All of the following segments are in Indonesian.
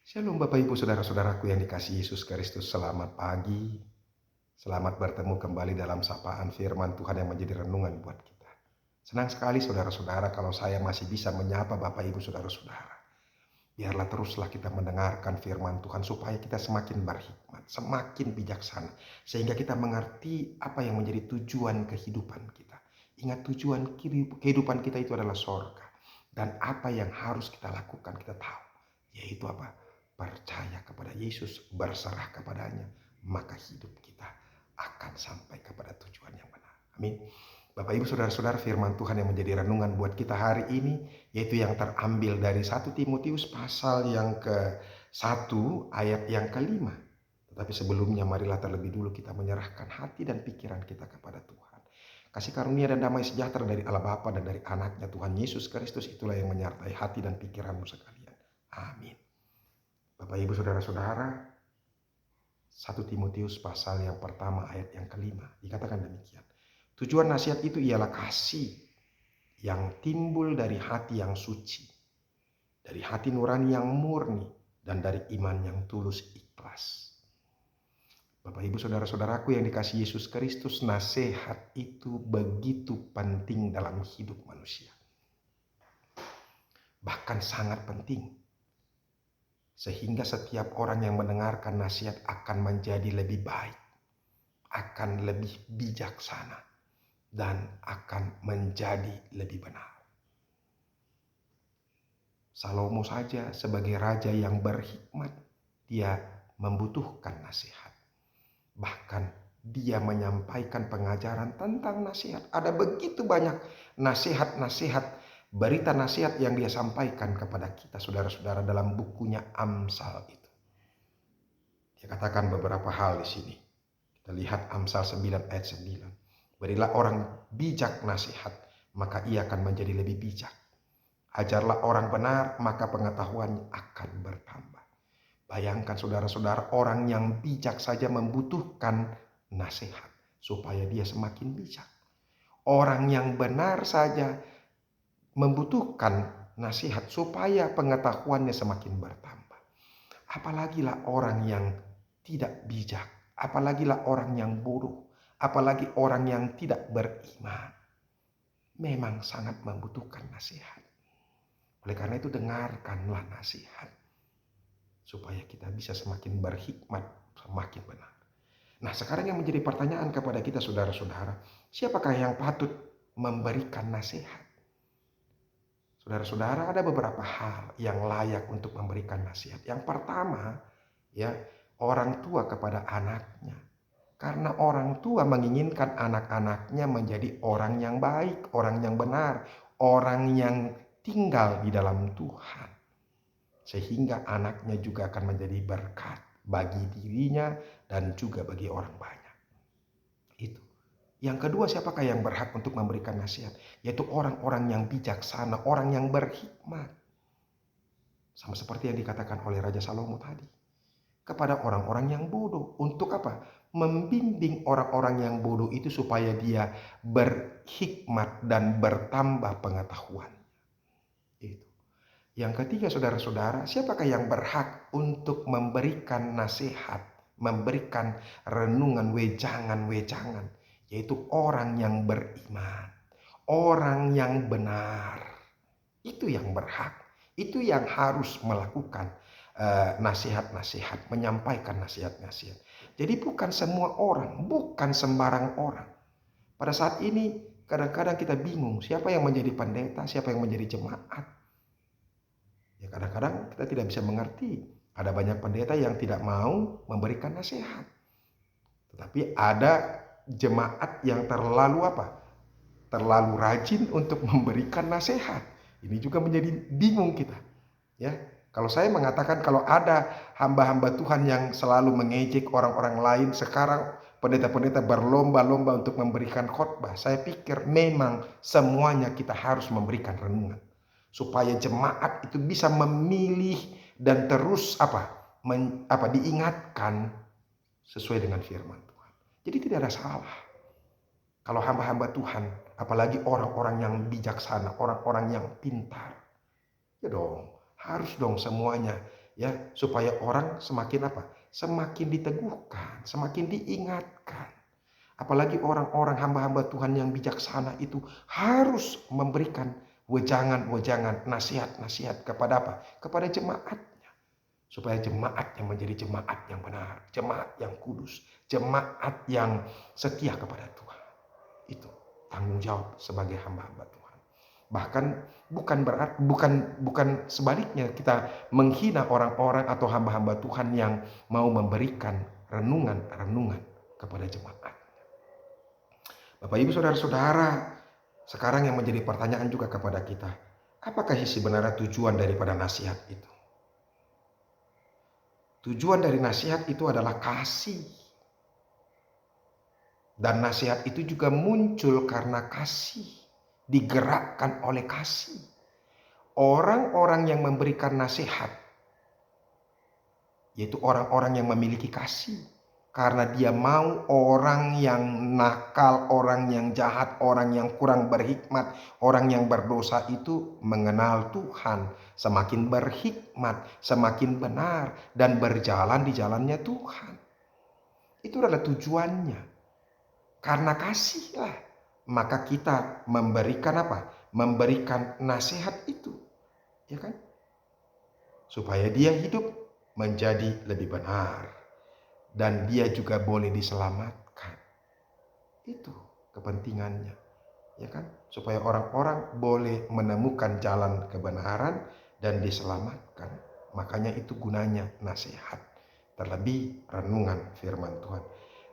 Shalom Bapak Ibu Saudara-saudaraku yang dikasihi Yesus Kristus. Selamat pagi. Selamat bertemu kembali dalam sapaan firman Tuhan yang menjadi renungan buat kita. Senang sekali saudara-saudara kalau saya masih bisa menyapa Bapak Ibu Saudara-saudara. Biarlah teruslah kita mendengarkan firman Tuhan supaya kita semakin berhikmat, semakin bijaksana. Sehingga kita mengerti apa yang menjadi tujuan kehidupan kita. Ingat, tujuan kehidupan kita itu adalah sorga. Dan apa yang harus kita lakukan kita tahu. Yaitu apa? Percaya kepada Yesus, berserah kepadanya. Maka hidup kita akan sampai kepada tujuan yang benar. Amin. Bapak Ibu Saudara-saudara, firman Tuhan yang menjadi renungan buat kita hari ini yaitu yang terambil dari 1 Timotius pasal yang ke-1 ayat yang ke-5. Tetapi sebelumnya marilah terlebih dulu kita menyerahkan hati dan pikiran kita kepada Tuhan. Kasih karunia dan damai sejahtera dari Allah Bapa dan dari anaknya Tuhan Yesus Kristus itulah yang menyertai hati dan pikiranmu sekalian. Amin. Bapak Ibu Saudara-saudara, 1 Timotius pasal yang pertama ayat yang ke-5 dikatakan demikian. Tujuan nasihat itu ialah kasih yang timbul dari hati yang suci, dari hati nurani yang murni, dan dari iman yang tulus ikhlas. Bapak Ibu Saudara-saudaraku yang dikasihi Yesus Kristus, nasihat itu begitu penting dalam hidup manusia. Bahkan sangat penting. Sehingga setiap orang yang mendengarkan nasihat akan menjadi lebih baik, akan lebih bijaksana, dan akan menjadi lebih benar. Salomo saja sebagai raja yang berhikmat, dia membutuhkan nasihat. Bahkan dia menyampaikan pengajaran tentang nasihat. Ada begitu banyak nasihat-nasihat, berita nasihat yang dia sampaikan kepada kita saudara-saudara dalam bukunya Amsal itu. Dia katakan beberapa hal di sini. Kita lihat Amsal 9 ayat 9. Berilah orang bijak nasihat, maka ia akan menjadi lebih bijak. Ajarlah orang benar, maka pengetahuannya akan bertambah. Bayangkan saudara-saudara, orang yang bijak saja membutuhkan nasihat supaya dia semakin bijak. Orang yang benar saja membutuhkan nasihat supaya pengetahuannya semakin bertambah. Apalagilah orang yang tidak bijak, apalagilah orang yang bodoh, apalagi orang yang tidak beriman. Memang sangat membutuhkan nasihat. Oleh karena itu dengarkanlah nasihat. Supaya kita bisa semakin berhikmat, semakin benar. Nah sekarang yang menjadi pertanyaan kepada kita saudara-saudara. Siapakah yang patut memberikan nasihat? Saudara-saudara, ada beberapa hal yang layak untuk memberikan nasihat. Yang pertama, ya, orang tua kepada anaknya. Karena orang tua menginginkan anak-anaknya menjadi orang yang baik, orang yang benar, orang yang tinggal di dalam Tuhan. Sehingga anaknya juga akan menjadi berkat bagi dirinya dan juga bagi orang banyak. Itu. Yang kedua, siapakah yang berhak untuk memberikan nasihat? Yaitu orang-orang yang bijaksana, orang yang berhikmat. Sama seperti yang dikatakan oleh Raja Salomo tadi. Kepada orang-orang yang bodoh. Untuk apa? Membimbing orang-orang yang bodoh itu supaya dia berhikmat dan bertambah pengetahuan. Itu. Yang ketiga saudara-saudara, siapakah yang berhak untuk memberikan nasihat, memberikan renungan wejangan-wejangan, yaitu orang yang beriman, orang yang benar. Itu yang berhak, itu yang harus melakukan nasihat-nasihat, menyampaikan nasihat-nasihat. Jadi bukan semua orang, bukan sembarang orang. Pada saat ini kadang-kadang kita bingung siapa yang menjadi pendeta, siapa yang menjadi jemaat. Ya kadang-kadang kita tidak bisa mengerti. Ada banyak pendeta yang tidak mau memberikan nasihat. Tetapi ada jemaat yang terlalu apa? Terlalu rajin untuk memberikan nasihat. Ini juga menjadi bingung kita. Ya, kalau saya mengatakan kalau ada hamba-hamba Tuhan yang selalu mengejek orang-orang lain, sekarang pendeta-pendeta berlomba-lomba untuk memberikan khotbah. Saya pikir memang semuanya kita harus memberikan renungan. Supaya jemaat itu bisa memilih dan terus diingatkan sesuai dengan firman Tuhan. Jadi tidak ada salah. Kalau hamba-hamba Tuhan, apalagi orang-orang yang bijaksana, orang-orang yang pintar. Ya dong, harus dong semuanya ya, supaya orang semakin apa? Semakin diteguhkan, semakin diingatkan. Apalagi orang-orang hamba-hamba Tuhan yang bijaksana itu harus memberikan wejangan-wejangan, nasihat-nasihat kepada apa? Kepada jemaatnya. Supaya jemaat yang menjadi jemaat yang benar, jemaat yang kudus, jemaat yang setia kepada Tuhan. Itu tanggung jawab sebagai hamba-hamba Tuhan. Bahkan bukan sebaliknya kita menghina orang-orang atau hamba-hamba Tuhan yang mau memberikan renungan-renungan kepada jemaat. Bapak Ibu Saudara-saudara, sekarang yang menjadi pertanyaan juga kepada kita, apakah sebenarnya tujuan daripada nasihat itu? Tujuan dari nasihat itu adalah kasih. Dan nasihat itu juga muncul karena kasih, digerakkan oleh kasih. Orang-orang yang memberikan nasihat, yaitu orang-orang yang memiliki kasih. Karena dia mau orang yang nakal, orang yang jahat, orang yang kurang berhikmat, orang yang berdosa itu mengenal Tuhan. Semakin berhikmat, semakin benar, dan berjalan di jalannya Tuhan. Itu adalah tujuannya. Karena kasihlah, maka kita memberikan apa? Memberikan nasihat itu. Ya kan? Supaya dia hidup menjadi lebih benar. Dan dia juga boleh diselamatkan. Itu kepentingannya. Ya kan? Supaya orang-orang boleh menemukan jalan kebenaran dan diselamatkan. Makanya itu gunanya nasihat. Terlebih renungan firman Tuhan.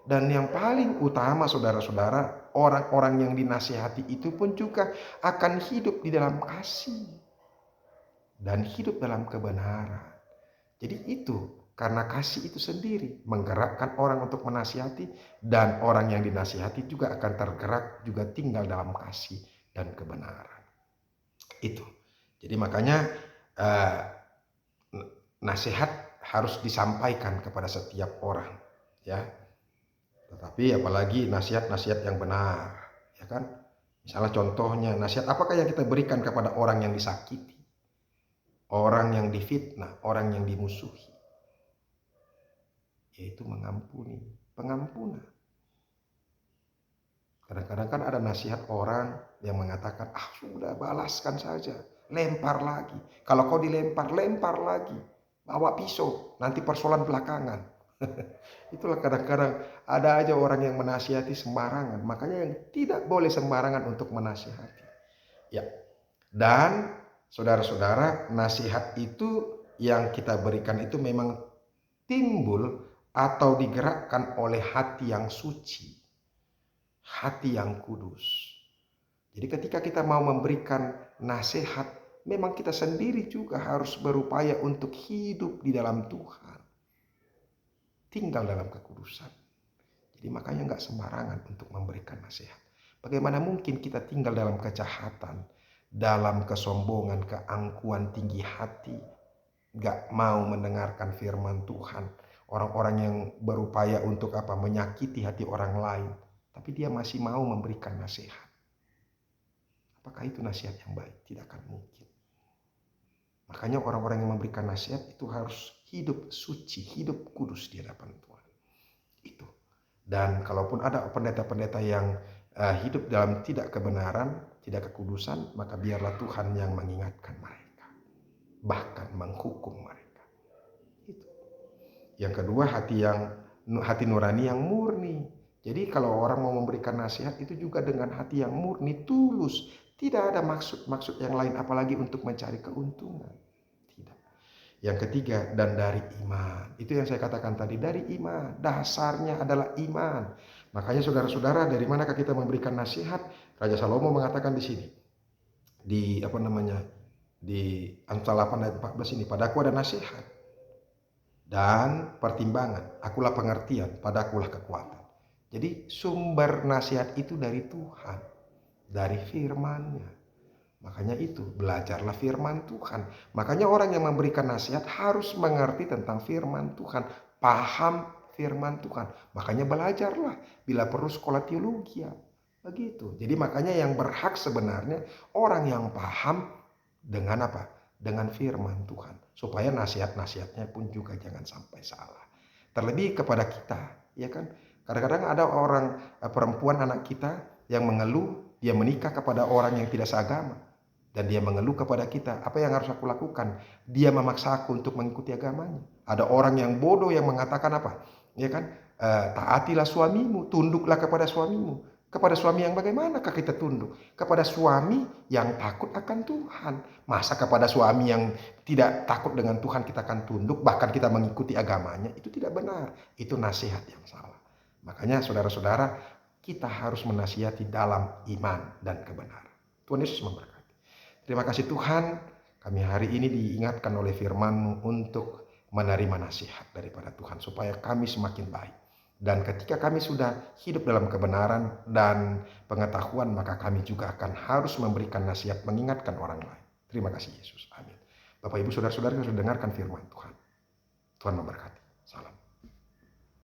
Dan yang paling utama saudara-saudara, orang-orang yang dinasihati itu pun juga akan hidup di dalam kasih. Dan hidup dalam kebenaran. Jadi itu karena kasih itu sendiri menggerakkan orang untuk menasihati, dan orang yang dinasihati juga akan tergerak juga tinggal dalam kasih dan kebenaran. Itu. Jadi makanya nasihat harus disampaikan kepada setiap orang, ya. Tetapi apalagi nasihat-nasihat yang benar, ya kan? Misalnya contohnya nasihat apakah yang kita berikan kepada orang yang disakiti, orang yang difitnah, orang yang dimusuhi? Yaitu mengampuni, pengampunan. Kadang-kadang kan ada nasihat orang yang mengatakan, sudah balaskan saja, lempar lagi. Kalau kau dilempar, lempar lagi. Bawa pisau, nanti persoalan belakangan. Itulah kadang-kadang ada aja orang yang menasihati sembarangan. Makanya yang tidak boleh sembarangan untuk menasihati. Ya. Dan saudara-saudara, nasihat itu yang kita berikan itu memang timbul atau digerakkan oleh hati yang suci, hati yang kudus. Jadi ketika kita mau memberikan nasihat, memang kita sendiri juga harus berupaya untuk hidup di dalam Tuhan, tinggal dalam kekudusan. Jadi makanya nggak sembarangan untuk memberikan nasihat. Bagaimana mungkin kita tinggal dalam kejahatan, dalam kesombongan, keangkuhan, tinggi hati, nggak mau mendengarkan firman Tuhan. Orang-orang yang berupaya untuk apa? Menyakiti hati orang lain. Tapi dia masih mau memberikan nasihat. Apakah itu nasihat yang baik? Tidak akan mungkin. Makanya orang-orang yang memberikan nasihat itu harus hidup suci, hidup kudus di hadapan Tuhan. Itu. Dan kalaupun ada pendeta-pendeta yang hidup dalam tidak kebenaran, tidak kekudusan, maka biarlah Tuhan yang mengingatkan mereka. Bahkan menghukum mereka. Yang kedua, hati nurani yang murni. Jadi kalau orang mau memberikan nasihat itu juga dengan hati yang murni, tulus. Tidak ada maksud yang lain apalagi untuk mencari keuntungan. Tidak. Yang ketiga, dan dari iman. Itu yang saya katakan tadi, dari iman. Dasarnya adalah iman. Makanya saudara-saudara, dari manakah kita memberikan nasihat? Raja Salomo mengatakan di sini. Di Amsal 8 ayat 14 ini, padaku ada nasihat dan pertimbangan, akulah pengertian, padakulah kekuatan. Jadi sumber nasihat itu dari Tuhan, dari firman-Nya. Makanya itu, belajarlah firman Tuhan. Makanya orang yang memberikan nasihat harus mengerti tentang firman Tuhan, paham firman Tuhan. Makanya belajarlah, bila perlu sekolah teologi. Begitu. Jadi makanya yang berhak sebenarnya orang yang paham dengan apa? dengan firman Tuhan. Supaya nasihat-nasihatnya pun juga jangan sampai salah. Terlebih kepada kita, ya kan? Kadang-kadang ada orang perempuan anak kita yang mengeluh, dia menikah kepada orang yang tidak seagama. Dan dia mengeluh kepada kita, apa yang harus aku lakukan? Dia memaksa aku untuk mengikuti agamanya. Ada orang yang bodoh yang mengatakan apa? Ya kan? Taatilah suamimu, tunduklah kepada suamimu. Kepada suami yang bagaimanakah kita tunduk? Kepada suami yang takut akan Tuhan. Masa kepada suami yang tidak takut dengan Tuhan kita akan tunduk, bahkan kita mengikuti agamanya? Itu tidak benar. Itu nasihat yang salah. Makanya saudara-saudara, kita harus menasihati dalam iman dan kebenaran. Tuhan Yesus memberkati. Terima kasih Tuhan, kami hari ini diingatkan oleh firman-Mu untuk menerima nasihat daripada Tuhan supaya kami semakin baik. Dan ketika kami sudah hidup dalam kebenaran dan pengetahuan, maka kami juga akan harus memberikan nasihat mengingatkan orang lain. Terima kasih Yesus. Amin. Bapak Ibu Saudara-saudara yang sudah dengarkan firman Tuhan. Tuhan memberkati.